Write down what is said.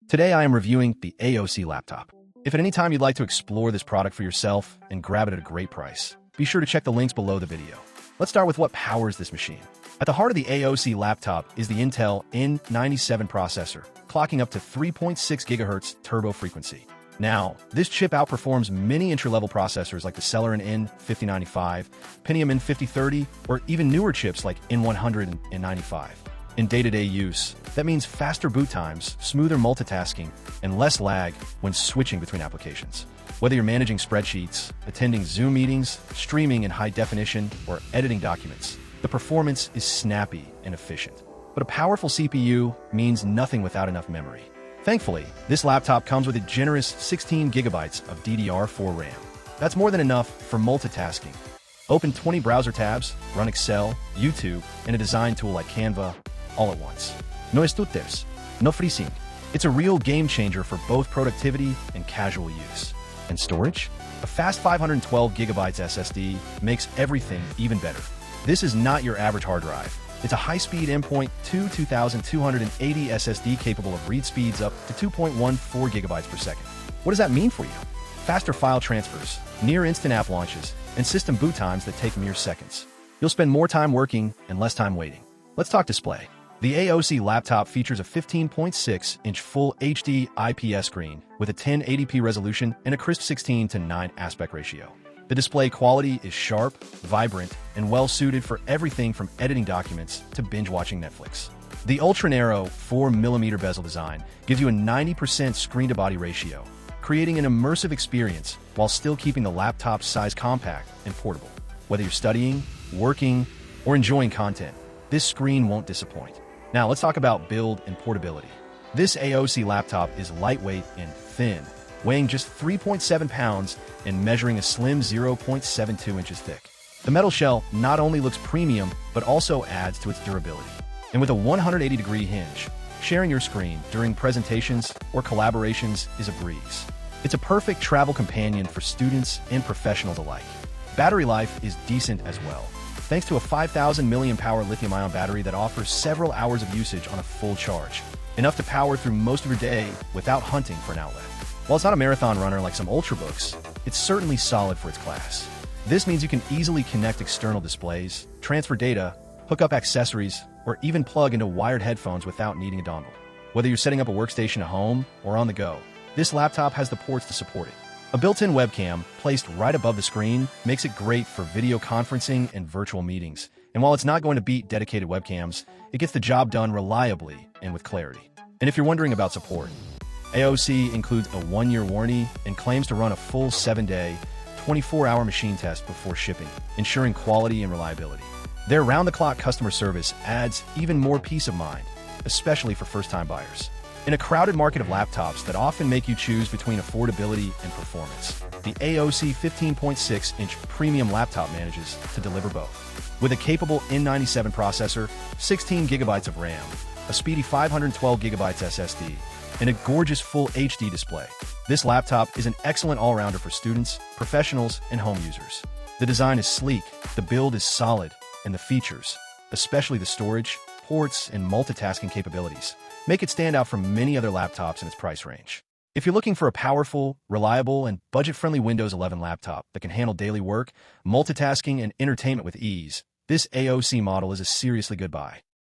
Today I am reviewing the AOC laptop. If at any time you'd like to explore this product for yourself and grab it at a great price, be sure to check the links below the video. Let's start with what powers this machine. At the heart of the AOC laptop is the Intel N97 processor, clocking up to 3.6 GHz turbo frequency. Now, this chip outperforms many entry-level processors like the Celeron N5095, Pentium N5030, or even newer chips like N100 and N95. In day-to-day use, that means faster boot times, smoother multitasking, and less lag when switching between applications. Whether you're managing spreadsheets, attending Zoom meetings, streaming in high definition, or editing documents, the performance is snappy and efficient. But a powerful CPU means nothing without enough memory. Thankfully, this laptop comes with a generous 16 GB of DDR4 RAM. That's more than enough for multitasking. Open 20 browser tabs, run Excel, YouTube, and a design tool like Canva all at once. No estudios, no freezing. It's a real game changer for both productivity and casual use. And storage? A fast 512GB SSD makes everything even better. This is not your average hard drive. It's a high-speed M.2 2280 SSD capable of read speeds up to 2.14 GB per second. What does that mean for you? Faster file transfers, near-instant app launches, and system boot times that take mere seconds. You'll spend more time working and less time waiting. Let's talk display. The AOC laptop features a 15.6-inch Full HD IPS screen with a 1080p resolution and a crisp 16:9 aspect ratio. The display quality is sharp, vibrant, and well-suited for everything from editing documents to binge-watching Netflix. The ultra-narrow 4mm bezel design gives you a 90% screen-to-body ratio, creating an immersive experience while still keeping the laptop's size compact and portable. Whether you're studying, working, or enjoying content, this screen won't disappoint. Now let's talk about build and portability. This AOC laptop is lightweight and thin, weighing just 3.7 pounds and measuring a slim 0.72 inches thick. The metal shell not only looks premium, but also adds to its durability. And with a 180-degree hinge, sharing your screen during presentations or collaborations is a breeze. It's a perfect travel companion for students and professionals alike. Battery life is decent as well, thanks to a 5,000 mAh lithium-ion battery that offers several hours of usage on a full charge, enough to power through most of your day without hunting for an outlet. While it's not a marathon runner like some Ultrabooks, it's certainly solid for its class. This means you can easily connect external displays, transfer data, hook up accessories, or even plug into wired headphones without needing a dongle. Whether you're setting up a workstation at home or on the go, this laptop has the ports to support it. A built-in webcam placed right above the screen makes it great for video conferencing and virtual meetings. And while it's not going to beat dedicated webcams, it gets the job done reliably and with clarity. And if you're wondering about support, AOC includes a 1-year warranty and claims to run a full 7-day, 24-hour machine test before shipping, ensuring quality and reliability. Their round-the-clock customer service adds even more peace of mind, especially for first-time buyers. In a crowded market of laptops that often make you choose between affordability and performance, the AOC 15.6-inch premium laptop manages to deliver both. With a capable N97 processor, 16 GB of RAM, a speedy 512GB SSD, and a gorgeous Full HD display, this laptop is an excellent all-rounder for students, professionals, and home users. The design is sleek, the build is solid, and the features, especially the storage, ports, and multitasking capabilities, make it stand out from many other laptops in its price range. If you're looking for a powerful, reliable, and budget-friendly Windows 11 laptop that can handle daily work, multitasking, and entertainment with ease, this AOC model is a seriously good buy.